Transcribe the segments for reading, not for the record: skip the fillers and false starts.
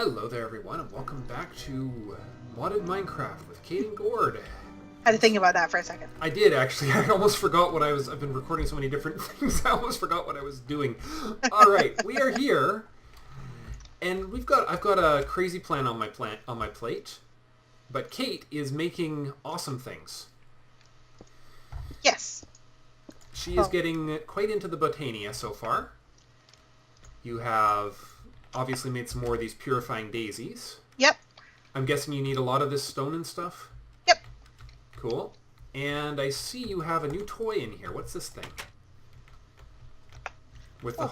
Hello there everyone and welcome back to Modded Minecraft with Kate and Gord. I had to think about that for a second. I did actually. I almost forgot what I've been recording so many different things. I almost forgot what I was doing. Alright, we are here. And I've got a crazy plan on my plate. But Kate is making awesome things. Yes. She is getting quite into the Botania so far. You have obviously made some more of these purifying daisies. Yep. I'm guessing you need a lot of this stone and stuff? Yep. Cool. And I see you have a new toy in here. What's this thing? With the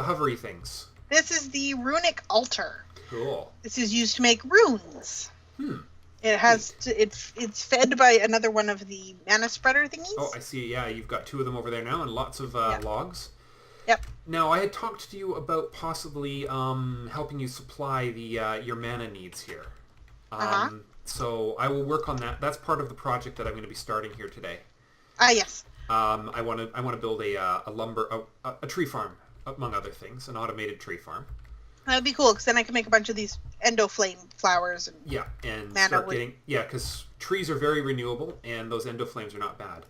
hovery things. This is the runic altar. Cool. This is used to make runes. It has it's fed by another one of the mana spreader thingies. Oh, I see. Yeah, you've got two of them over there now and lots of logs. Yep. Now, I had talked to you about possibly helping you supply the your mana needs here. So I will work on that. That's part of the project that I'm going to be starting here today. Yes. I want to build a tree farm, among other things, an automated tree farm. That'd be cool because then I can make a bunch of these endo flame flowers and start getting because trees are very renewable and those endo flames are not bad.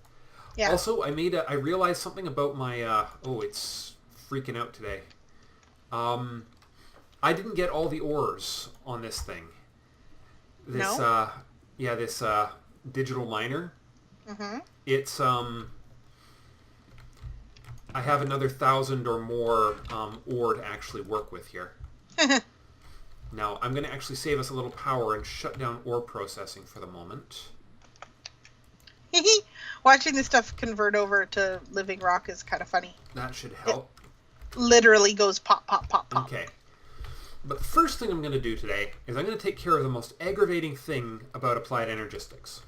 Yeah. Also, I realized something about my it's freaking out today. I didn't get all the ores on this thing. This this digital miner. Mm-hmm. It's I have another 1,000 or more ore to actually work with here. Now, I'm going to actually save us a little power and shut down ore processing for the moment. Watching this stuff convert over to living rock is kind of funny. That should help. It literally goes pop, pop, pop, pop. Okay. But the first thing I'm going to do today is I'm going to take care of the most aggravating thing about applied energistics.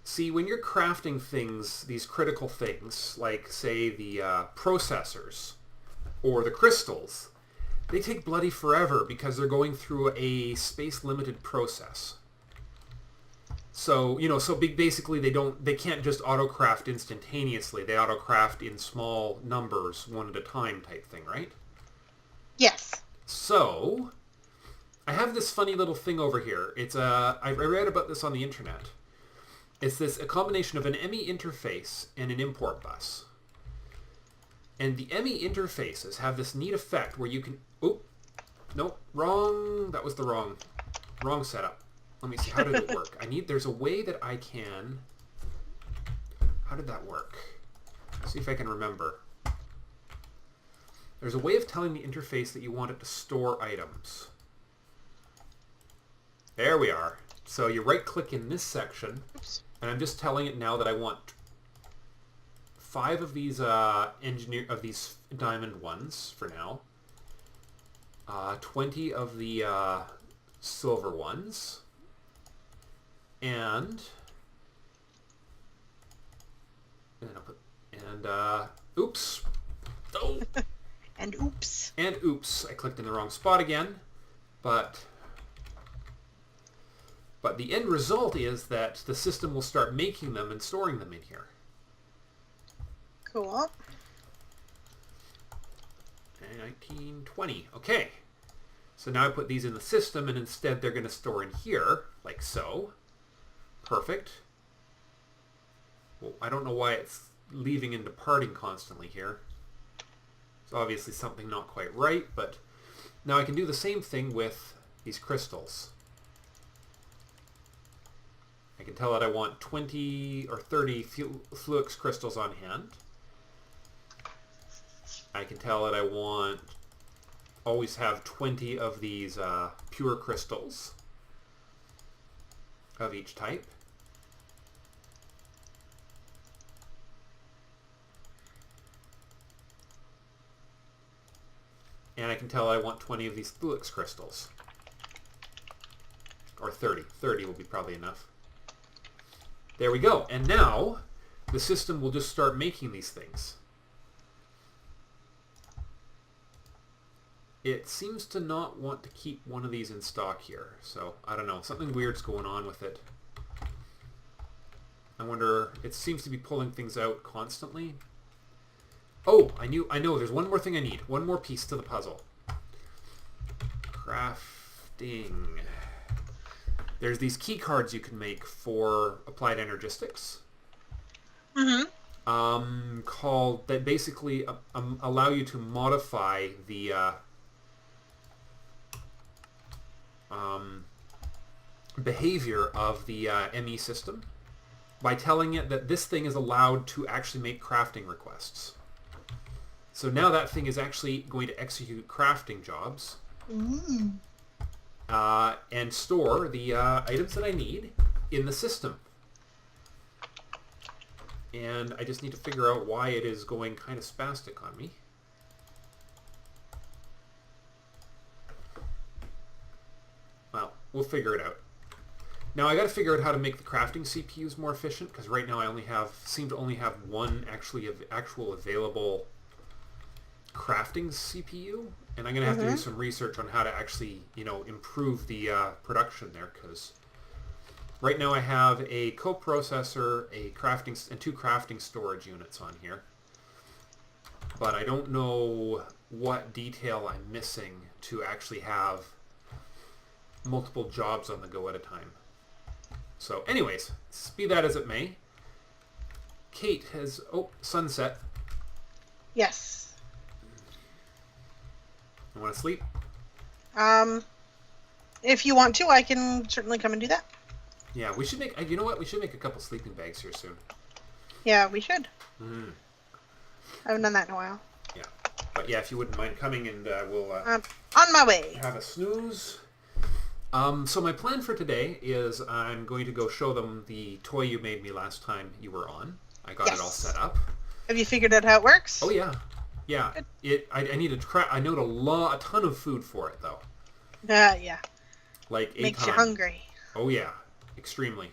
See, when you're crafting things, these critical things, like, say, the processors or the crystals, they take bloody forever because they're going through a space-limited process. So, basically they can't just auto-craft instantaneously. They auto-craft in small numbers, one at a time type thing, right? Yes. So, I have this funny little thing over here. I read about this on the internet. It's a combination of an ME interface and an import bus. And the ME interfaces have this neat effect where you can... Oh, no, wrong. That was the wrong setup. Let me see. How did it work? There's a way that I can... How did that work? Let's see if I can remember. There's a way of telling the interface that you want it to store items. There we are. So you right-click in this section, and I'm just telling it now that I want 5 of these these diamond ones for now, 20 of the silver ones, and oops, oh, and oops, I clicked in the wrong spot again, but the end result is that the system will start making them and storing them in here. Cool. 1920. Okay. So now I put these in the system, and instead they're going to store in here, like so. Perfect. Well, I don't know why it's leaving and departing constantly here. It's obviously something not quite right, but now I can do the same thing with these crystals. I can tell that I want 20 or 30 flux crystals on hand. I can tell that I always have 20 of these pure crystals of each type. And I can tell I want 20 of these flux crystals. Or 30. 30 will be probably enough. There we go. And now the system will just start making these things. It seems to not want to keep one of these in stock here. So, I don't know. Something weird's going on with it. I wonder... It seems to be pulling things out constantly. Oh, I know. There's one more thing I need. One more piece to the puzzle. crafting. There's these key cards you can make for applied energistics. Called that basically allow you to modify the behavior of the ME system by telling it that this thing is allowed to actually make crafting requests. So now that thing is actually going to execute crafting jobs and store the items that I need in the system. And I just need to figure out why it is going kind of spastic on me. Well, we'll figure it out. Now I got to figure out how to make the crafting CPUs more efficient, because right now I seem to only have one actual available crafting CPU, and I'm going to have to do some research on how to actually, improve the production there, because right now I have a coprocessor, and 2 crafting storage units on here, but I don't know what detail I'm missing to actually have multiple jobs on the go at a time. So anyways, be that as it may, Kate has... Oh, sunset. Yes. You want to sleep? If you want to, I can certainly come and do that. Yeah, we should make... You know what? We should make a couple sleeping bags here soon. Yeah, we should. I haven't done that in a while. Yeah. But yeah, if you wouldn't mind coming, and we'll... on my way. Have a snooze. So my plan for today is I'm going to go show them the toy you made me last time you were on. I got it all set up. Have you figured out how it works? Oh yeah, yeah. I need I know a ton of food for it though. Yeah. Like 8 Makes times. you hungry. Oh yeah, extremely.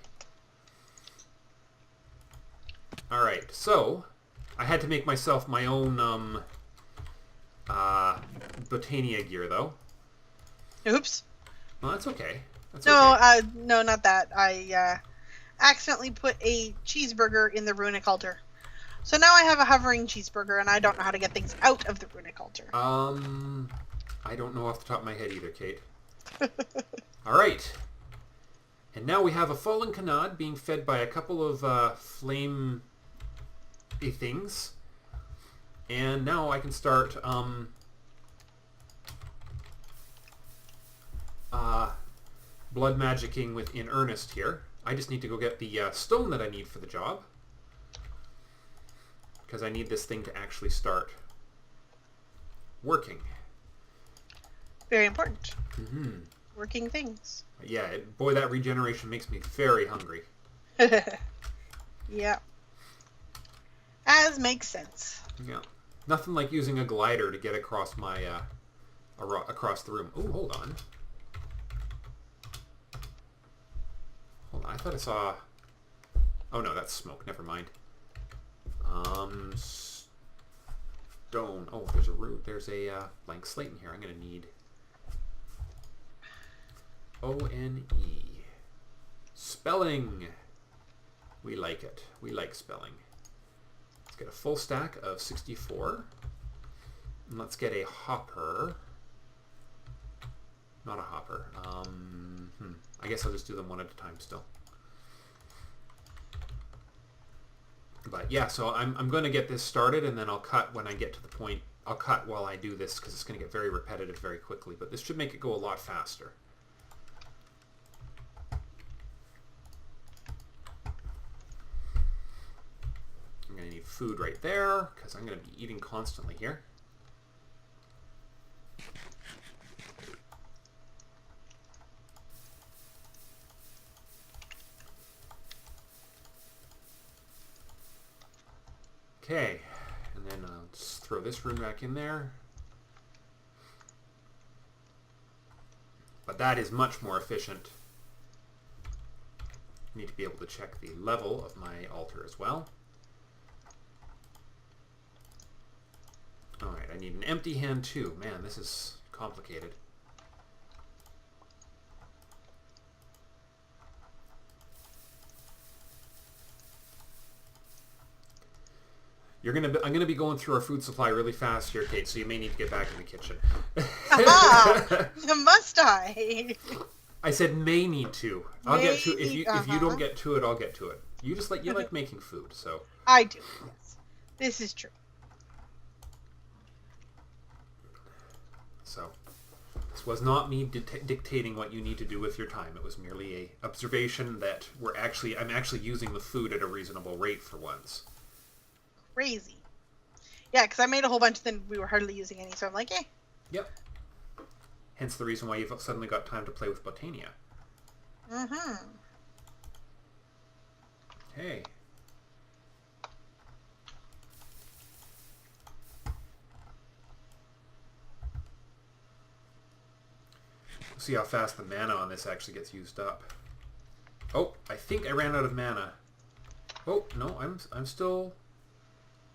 All right, so I had to make myself my own Botania gear though. Oops. Well, that's okay. No, not that. I accidentally put a cheeseburger in the runic altar. So now I have a hovering cheeseburger, and I don't know how to get things out of the runic altar. I don't know off the top of my head either, Kate. All right. And now we have a fallen canard being fed by a couple of flame things. And now I can start blood magicking in earnest here. I just need to go get the stone that I need for the job, because I need this thing to actually start working. Very important. Working things. Yeah, boy, that regeneration makes me very hungry. Yeah. As makes sense. Yeah. Nothing like using a glider to get across my across the room. Oh, hold on. Hold on, I thought I saw... Oh no, that's smoke. Never mind. Stone. Oh, there's a root. There's a blank slate in here. I'm going to need O-N-E. Spelling. We like it. We like spelling. Let's get a full stack of 64. And let's get a hopper. Not a hopper. I guess I'll just do them one at a time still. But yeah, so I'm going to get this started, and then I'll cut when I get to the point. I'll cut while I do this, because it's going to get very repetitive very quickly. But this should make it go a lot faster. I'm going to need food right there, because I'm going to be eating constantly here. Okay, and then I'll just throw this room back in there. But that is much more efficient. I need to be able to check the level of my altar as well. Alright, I need an empty hand too. Man, this is complicated. I'm gonna be going through our food supply really fast here, Kate. So you may need to get back in the kitchen. Aha! Must I? I said may need to. I'll get to if you Uh-huh. don't get to it, I'll get to it. You like making food, so I do. Yes, this is true. so this was not me dictating what you need to do with your time. It was merely a observation that I'm actually using the food at a reasonable rate for once. Crazy. Yeah, because I made a whole bunch, then we were hardly using any, so I'm like, eh. Yep. Hence the reason why you've suddenly got time to play with Botania. Mm-hmm. Hey. See how fast the mana on this actually gets used up. Oh, I think I ran out of mana. Oh, no, I'm still...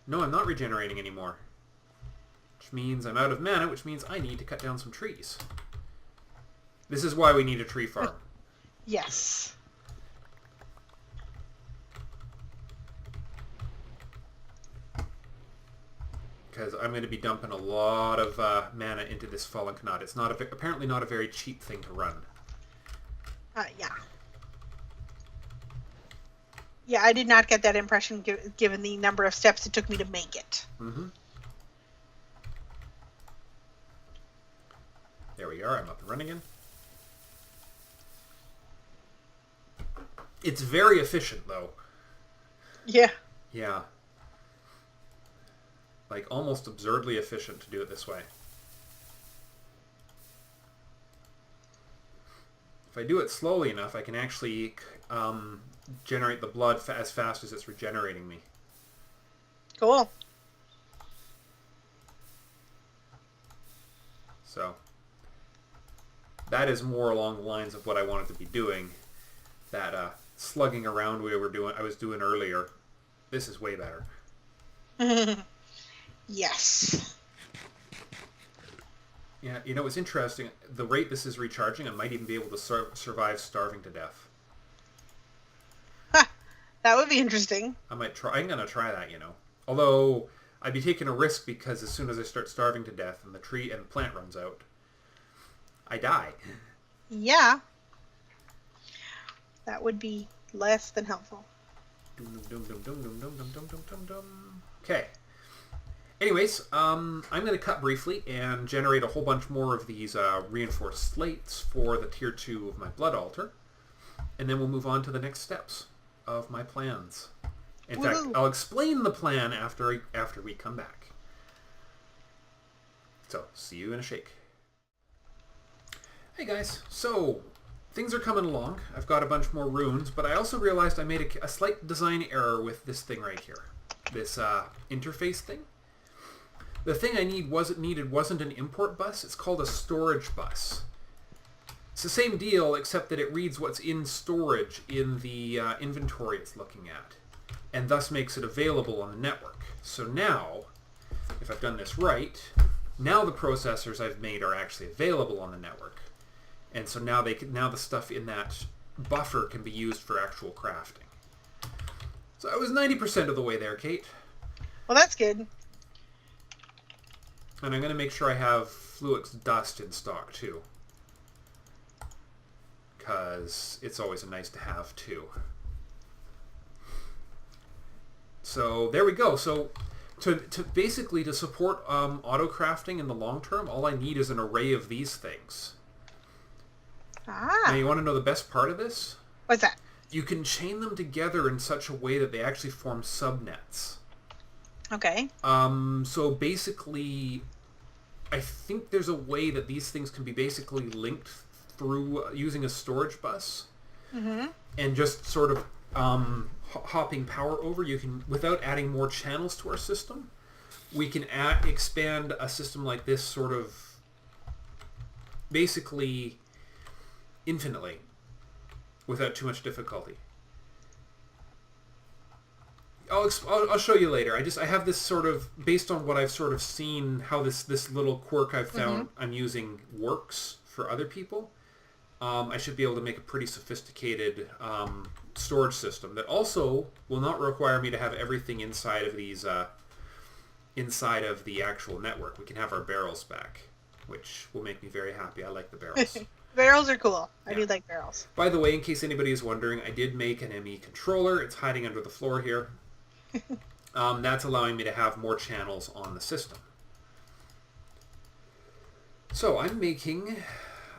No, I'm not regenerating anymore. Which means I'm out of mana, which means I need to cut down some trees. This is why we need a tree farm. Yes. Because I'm going to be dumping a lot of mana into this Fallen Knot. It's apparently not a very cheap thing to run. Yeah. Yeah, I did not get that impression given the number of steps it took me to make it. Mm-hmm. There we are. I'm up and running again. It's very efficient, though. Yeah. Yeah. Like, almost absurdly efficient to do it this way. If I do it slowly enough, I can actually generate the blood as fast as it's regenerating me. Cool. So, that is more along the lines of what I wanted to be doing. That slugging around I was doing earlier. This is way better. Yes. Yeah, you know, it's interesting. The rate this is recharging, I might even be able to survive starving to death. Ha! That would be interesting. I'm going to try that, you know. Although, I'd be taking a risk because as soon as I start starving to death and the tree and the plant runs out, I die. Yeah. That would be less than helpful. Okay. Anyways, I'm going to cut briefly and generate a whole bunch more of these reinforced slates for the tier 2 of my blood altar. And then we'll move on to the next steps of my plans. In fact, I'll explain the plan after we come back. So, see you in a shake. Hey guys, so things are coming along. I've got a bunch more runes, but I also realized I made a slight design error with this thing right here. This interface thing. The thing I needed wasn't an import bus, it's called a storage bus. It's the same deal, except that it reads what's in storage in the inventory it's looking at, and thus makes it available on the network. So now, if I've done this right, now the processors I've made are actually available on the network. And so now the stuff in that buffer can be used for actual crafting. So I was 90% of the way there, Kate. Well, that's good. And I'm going to make sure I have Fluix Dust in stock, too. Because it's always a nice to have, too. So, there we go. So, to basically, to support auto-crafting in the long term, all I need is an array of these things. Ah. Now, you want to know the best part of this? What's that? You can chain them together in such a way that they actually form subnets. Okay. So basically, I think there's a way that these things can be basically linked through using a storage bus. Mm-hmm. And just sort of hopping power over. You can, without adding more channels to our system, we can expand a system like this sort of basically infinitely without too much difficulty. I'll show you later. I have this sort of, based on what I've sort of seen, how this little quirk I've found I'm using works for other people. I should be able to make a pretty sophisticated storage system that also will not require me to have everything inside of these inside of the actual network. We can have our barrels back, which will make me very happy. I like the barrels. Barrels are cool. I Yeah. do like barrels. By the way, in case anybody is wondering, I did make an ME controller. It's hiding under the floor here. That's allowing me to have more channels on the system. So I'm making...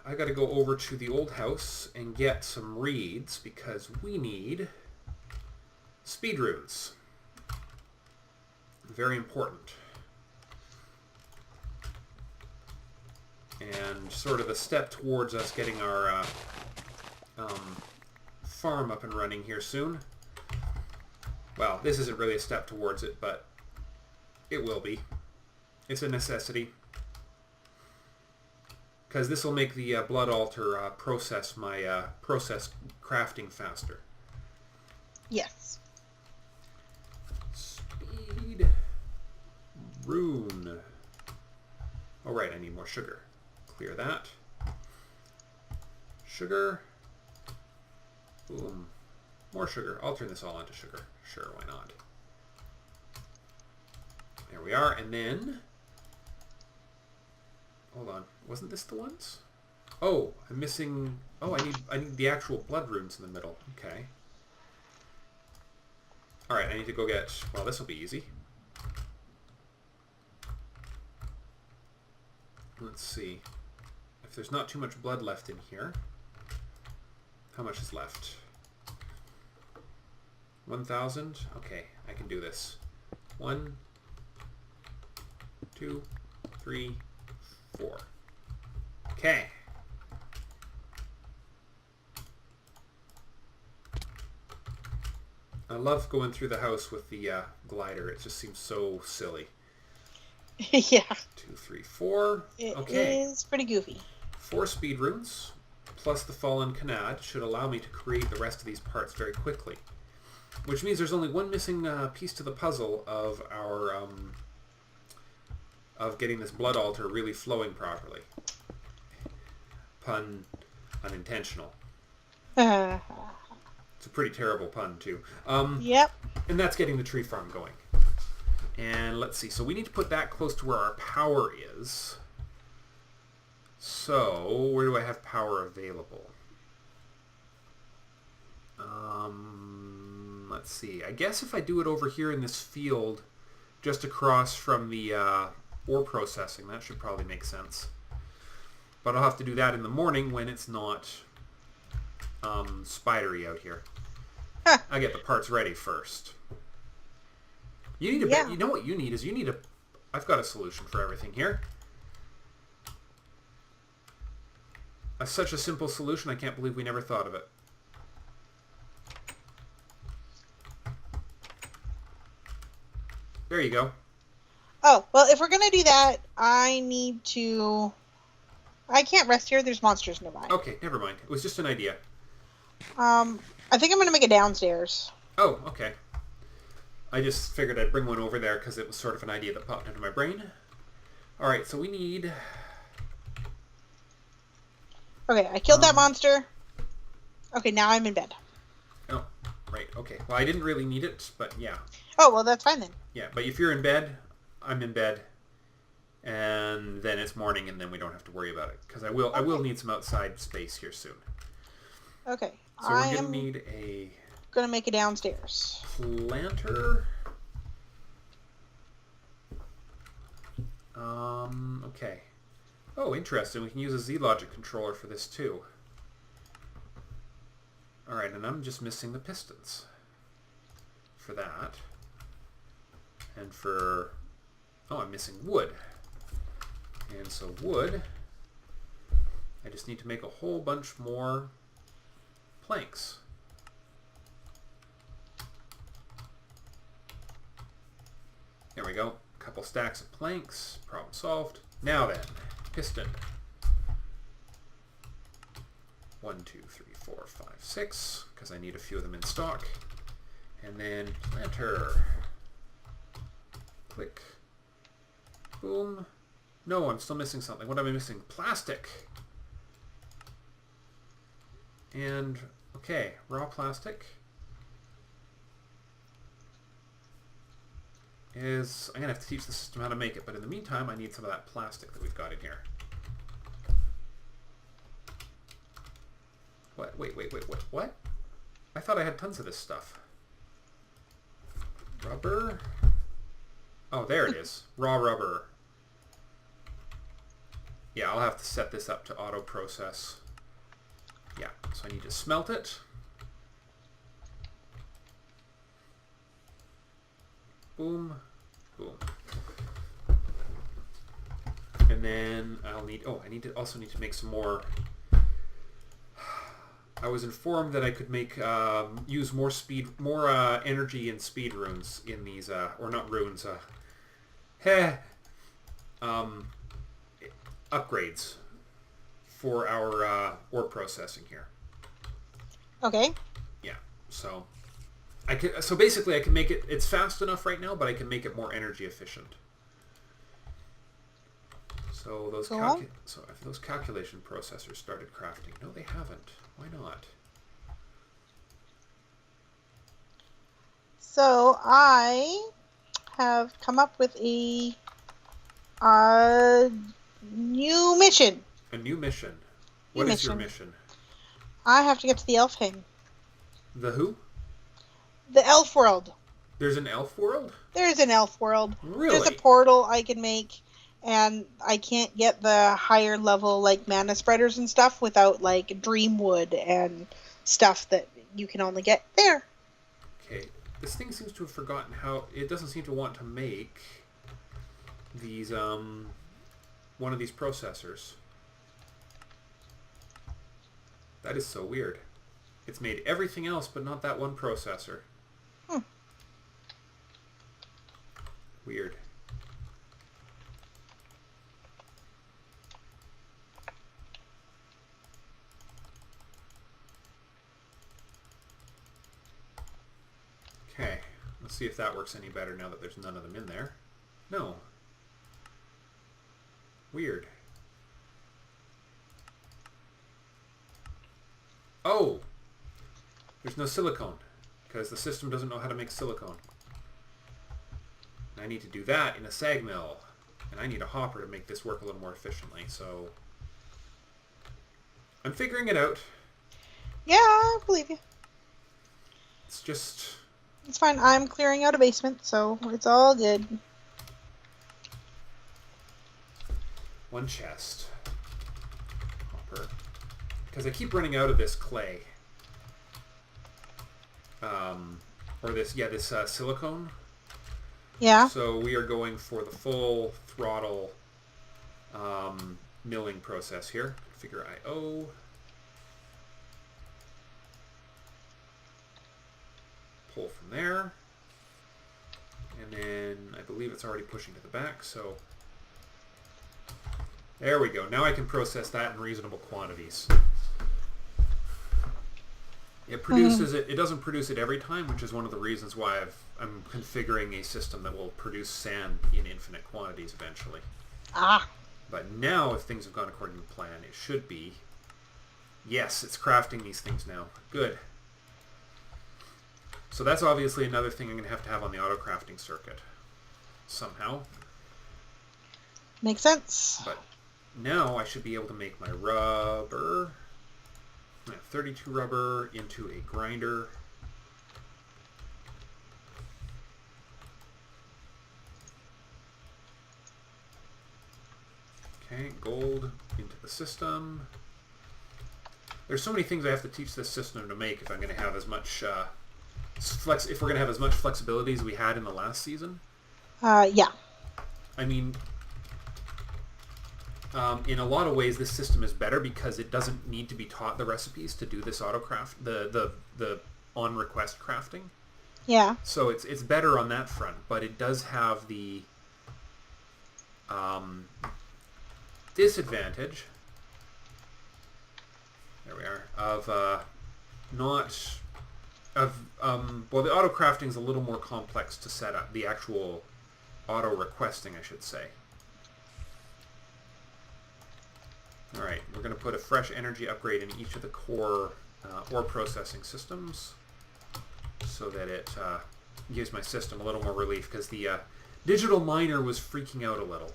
I got to go over to the old house and get some reeds because we need speed runes. Very important. And sort of a step towards us getting our farm up and running here soon. Well, this isn't really a step towards it, but it will be. It's a necessity. Because this will make the blood altar process my process crafting faster. Yes. Speed rune. Oh right, I need more sugar. Clear that. Sugar. Boom. More sugar. I'll turn this all into sugar. Sure, why not? There we are, and then... Hold on. Wasn't this the ones? Oh, I'm missing... Oh, I need the actual blood runes in the middle. Okay. Alright, I need to go get... Well, this will be easy. Let's see. If there's not too much blood left in here. How much is left? 1,000? Okay, I can do this. 1, 2, 3, 4. Okay. I love going through the house with the glider. It just seems so silly. Yeah. 2, 3, 4. It Okay. is pretty goofy. 4 speed runes plus the fallen canad should allow me to create the rest of these parts very quickly. Which means there's only one missing piece to the puzzle of our of getting this blood altar really flowing properly. Pun unintentional. It's a pretty terrible pun too. Yep. And that's getting the tree farm going. And let's see. So we need to put that close to where our power is. So where do I have power available? Let's see. I guess if I do it over here in this field, just across from the ore processing, that should probably make sense. But I'll have to do that in the morning when it's not spidery out here. Huh. I get the parts ready first. You need a Yeah. You know what you need is you need a... I've got a solution for everything here. Such a simple solution, I can't believe we never thought of it. There you go. Oh, well, if we're going to do that, I need to... I can't rest here. There's monsters nearby. Okay, never mind. It was just an idea. I think I'm going to make it downstairs. Oh, okay. I just figured I'd bring one over there because it was sort of an idea that popped into my brain. Alright, so we need... Okay, I killed that monster. Okay, now I'm in bed. Oh, right, okay. Well, I didn't really need it, but yeah. Oh, well, that's fine then. Yeah, but if you're in bed, I'm in bed. And then it's morning and then we don't have to worry about it. Because I will need some outside space here soon. Okay, So we're going to need a... Going to make it downstairs. Planter. Okay. Oh, interesting. We can use a Z-Logic controller for this too. Alright, and I'm just missing the pistons for that. And for... Oh, I'm missing wood. And so wood, I just need to make a whole bunch more planks. There we go. A couple stacks of planks. Problem solved. Now then, piston. 1, 2, 3, 4, 5, 6, because I need a few of them in stock. And then planter. Click. Boom. No, I'm still missing something. What am I missing? Plastic. And, okay, raw plastic. is I'm going to have to teach the system how to make it, but in the meantime, I need some of that plastic that we've got in here. What? Wait, what? I thought I had tons of this stuff. Rubber? Oh, there it is. Raw rubber. Yeah, I'll have to set this up to auto process. Yeah, so I need to smelt it. Boom, boom. And then I'll need, also need to make some more. I was informed that I could make, use more energy and speed runes in these, or not runes, upgrades for our ore processing here. Okay. Yeah, so so basically I can make it, it's fast enough right now, but I can make it more energy efficient. So those if those calculation processors started crafting. No, they haven't. Why not? So I have come up with a new mission. A new mission. What is your mission? I have to get to the Elfheim. The who? The Elf World. There's an Elf World? There's an Elf World. Really? There's a portal I can make, and I can't get the higher level like mana spreaders and stuff without like Dreamwood and stuff that you can only get there. Okay. This thing seems to have forgotten how it doesn't seem to want to make these one of these processors. That is so weird. It's made everything else but not that one processor. Weird. Okay, let's see if that works any better now that there's none of them in there. No. Weird. Oh! There's no silicone, because the system doesn't know how to make silicone. And I need to do that in a sag mill, and I need a hopper to make this work a little more efficiently, so I'm figuring it out. Yeah, I believe you. It's just... It's fine. I'm clearing out a basement, so it's all good. One chest. Hopper. Because I keep running out of this clay. Or this silicone. Yeah. So we are going for the full throttle milling process here. Configure I/O. Pull from there. And then I believe it's already pushing to the back, so there we go. Now I can process that in reasonable quantities. It produces it. It doesn't produce it every time, which is one of the reasons why I'm configuring a system that will produce sand in infinite quantities eventually. Ah. But now, if things have gone according to plan, it should be. Yes, it's crafting these things now. Good. So that's obviously another thing I'm going to have on the auto crafting circuit somehow. Makes sense. But now I should be able to make my rubber. I have 32 rubber into a grinder. Okay, gold into the system. There's so many things I have to teach this system to make if I'm going to have as much if we're going to have as much flexibility as we had in the last season. Yeah. I mean, in a lot of ways, this system is better because it doesn't need to be taught the recipes to do this auto craft, the on request crafting. Yeah. So it's better on that front, but it does have the disadvantage. There we are of well, the auto crafting is a little more complex to set up. The actual auto requesting, I should say. All right, we're going to put a fresh energy upgrade in each of the core ore processing systems so that it gives my system a little more relief because the digital miner was freaking out a little.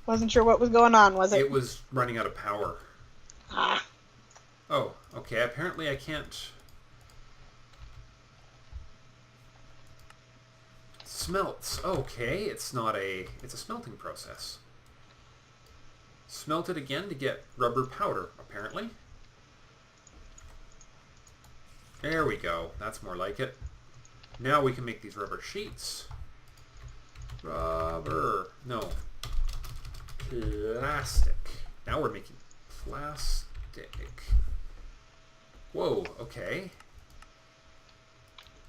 Wasn't sure what was going on, was it? It was running out of power. Ah. Oh, okay. Apparently I can't... Smelts. Okay, it's not a... It's a smelting process. Smelt it again to get rubber powder, apparently. There we go. That's more like it. Now we can make these rubber sheets. Rubber. No. Plastic. Now we're making plastic. Whoa, okay.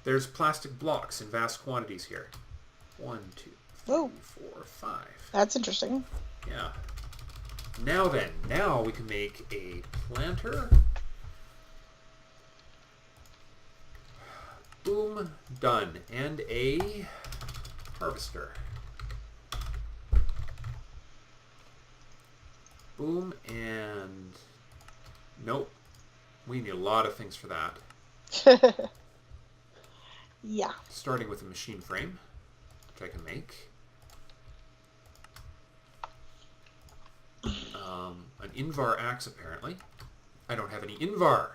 There's plastic blocks in vast quantities here. 1, 2, 3, 4, 5. That's interesting. Yeah. Now then, now we can make a planter. Boom, done. And a harvester. Boom, and... Nope. We need a lot of things for that. Yeah. Starting with a machine frame, which I can make. An Invar axe, apparently. I don't have any Invar.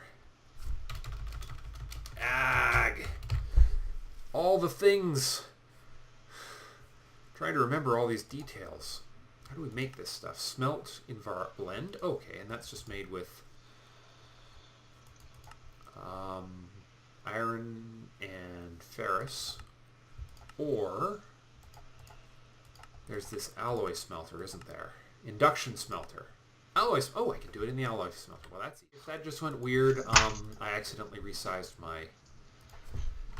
Ag! All the things. Trying to remember all these details. How do we make this stuff? Smelt, Invar, blend. Okay, and that's just made with iron and ferrous. Or there's this alloy smelter, isn't there? Induction smelter. Alloy. Oh, I can do it in the alloy smelter. Well, that's... If that just went weird, I accidentally resized my...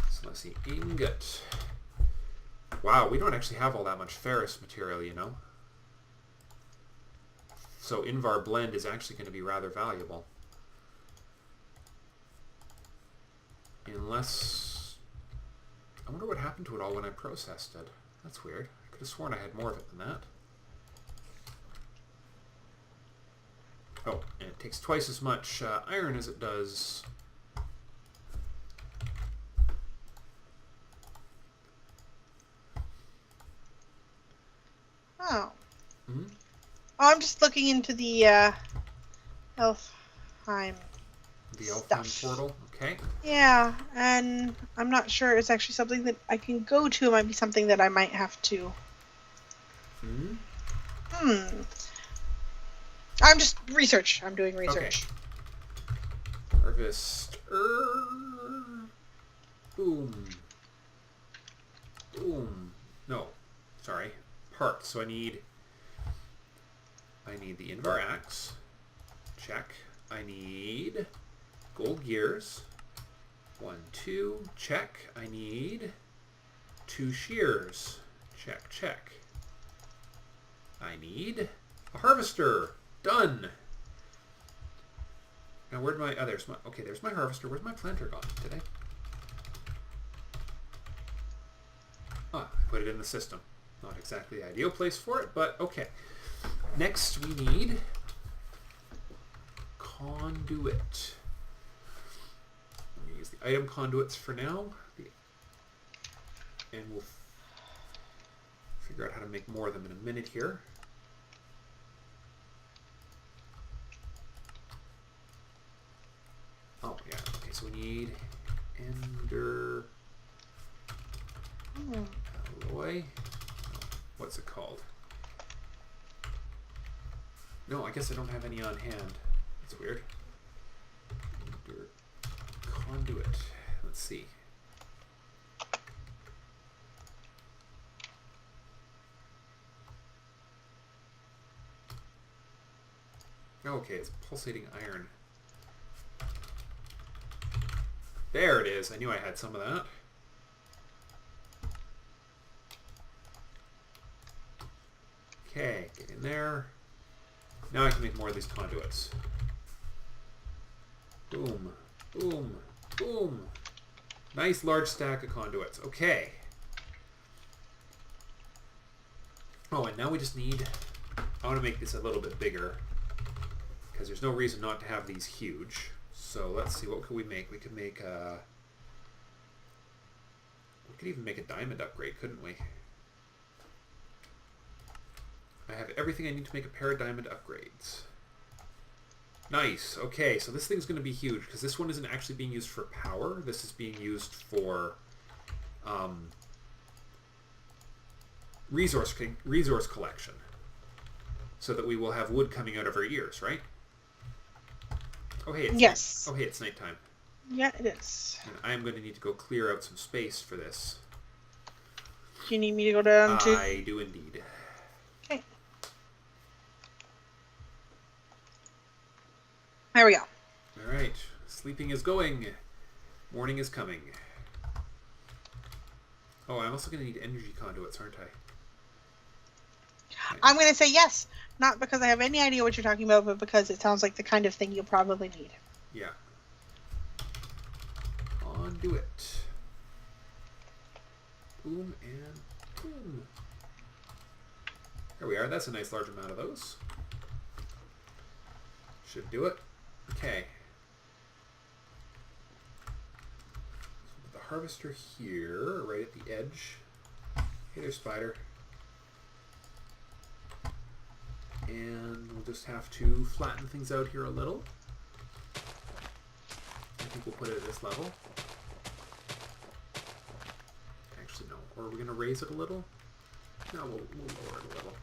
So let's see. Ingot. Wow, we don't actually have all that much ferrous material, you know. So Invar blend is actually going to be rather valuable. Unless... I wonder what happened to it all when I processed it. That's weird. I could have sworn I had more of it than that. Oh, and it takes twice as much iron as it does... Oh. Mm-hmm. I'm just looking into the Elfheim The Elfheim portal, okay. Yeah, and I'm not sure it's actually something that I can go to. It might be something that I might have to... I'm just research. I'm doing research. Okay. Harvest. Boom. Boom. No. Sorry. Parts. So I need the Invar axe. Check. I need gold gears. 1, 2. Check. I need 2 shears. Check, check. I need a harvester. Done. Now where'd my... Oh, there's my... Okay, there's my harvester. Where's my planter gone today? Ah, I put it in the system. Not exactly the ideal place for it, but okay. Next we need conduit. I'm going to use the item conduits for now. And we'll figure out how to make more of them in a minute here. Oh, yeah. Okay, so we need ender alloy. What's it called? No, I guess I don't have any on hand. That's weird. Ender conduit. Let's see. Okay, it's pulsating iron. There it is. I knew I had some of that. Okay, get in there. Now I can make more of these conduits. Boom, boom, boom. Nice large stack of conduits. Okay. Oh, and now we just need... I want to make this a little bit bigger, because there's no reason not to have these huge. So let's see, what could we make? We could make We could even make a diamond upgrade, couldn't we? I have everything I need to make a pair of diamond upgrades. Nice. Okay, so this thing's going to be huge because this one isn't actually being used for power. This is being used for resource collection, so that we will have wood coming out of our ears, right? Oh hey, yes. Oh hey, it's nighttime. Yeah, it is. And I am going to need to go clear out some space for this. Do you need me to go down to? I do indeed. Okay. There we go. All right, sleeping is going. Morning is coming. Oh, I'm also going to need energy conduits, aren't I? I'm going to say yes. Not because I have any idea what you're talking about, but because it sounds like the kind of thing you'll probably need. Yeah. On do it. Boom and boom. There we are. That's a nice large amount of those. Should do it. Okay. So put the harvester here, right at the edge. Hey there, spider. And we'll just have to flatten things out here a little. I think we'll put it at this level. Actually, no. Or are we going to raise it a little? No, we'll lower it a little.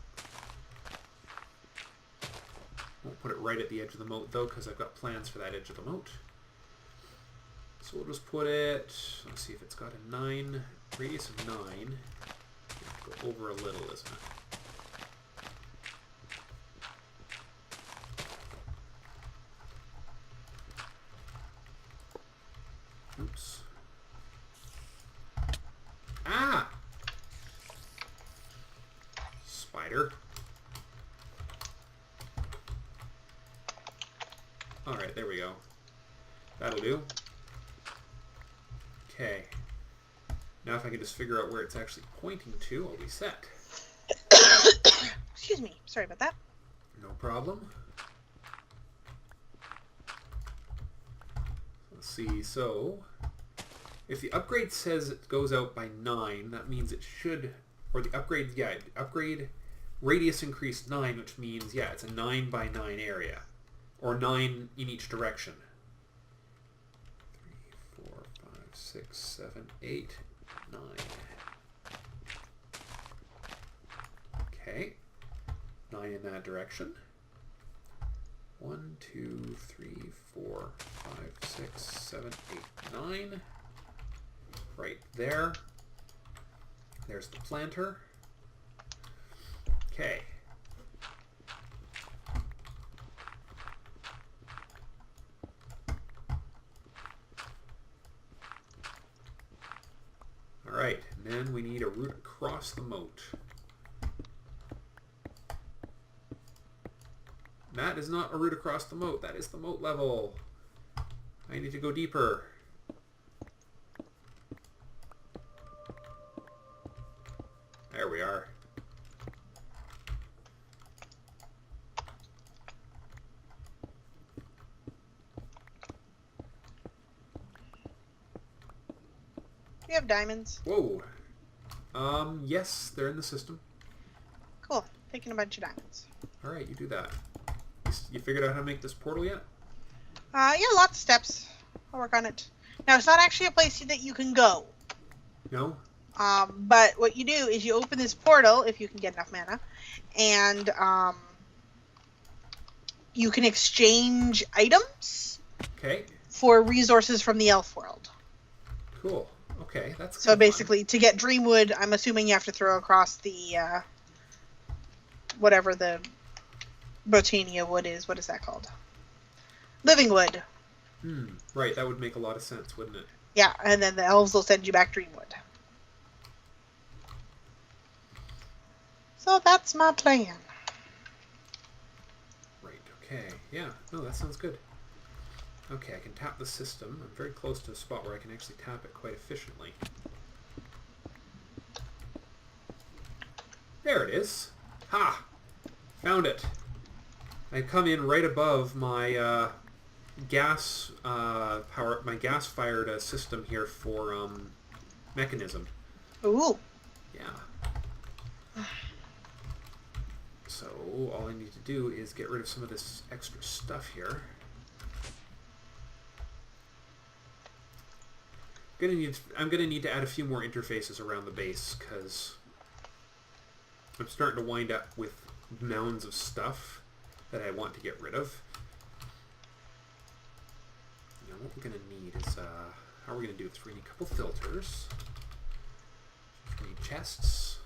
Won't put it right at the edge of the moat, though, because I've got plans for that edge of the moat. So we'll just put it... Let's see if it's got a 9... Radius of 9. Go over a little, isn't it? Oops. Ah! Spider. Alright, there we go. That'll do. Okay. Now if I can just figure out where it's actually pointing to, I'll be set. Excuse me. Sorry about that. No problem. Let's see, so if the upgrade says it goes out by 9, that means it should, or the upgrade, yeah, upgrade radius increased 9, which means, yeah, it's a 9 by 9 area, or 9 in each direction. 3, 4, 5, 6, 7, 8, 9. Okay, 9 in that direction. 1, 2, 3, 4, 5, 6, 7, 8, 9. Right there. There's the planter. Okay. Alright, and then we need a route across the moat. That is not a route across the moat. That is the moat level. I need to go deeper. There we are. Do you have diamonds? Whoa. Yes, they're in the system. Cool. Taking a bunch of diamonds. Alright, you do that. You figured out how to make this portal yet? Yeah, lots of steps. I'll work on it. Now, it's not actually a place that you can go. No? But what you do is you open this portal, if you can get enough mana, and you can exchange items for resources from the elf world. Cool. Okay, that's so basically, to get Dreamwood, I'm assuming you have to throw across the whatever the Botania wood is. What is that called? Living wood. Right, that would make a lot of sense, wouldn't it? Yeah, and then the elves will send you back Dreamwood. So that's my plan. Right, okay. Yeah, no, that sounds good. Okay, I can tap the system. I'm very close to a spot where I can actually tap it quite efficiently. There it is. Ha! Found it. I come in right above my gas-fired system here for Mekanism. Ooh. Yeah. So all I need to do is get rid of some of this extra stuff here. I'm gonna need to add a few more interfaces around the base because I'm starting to wind up with mounds of stuff that I want to get rid of. Now what we're gonna need is how we're gonna do this. We're gonna need a couple filters. We need chests.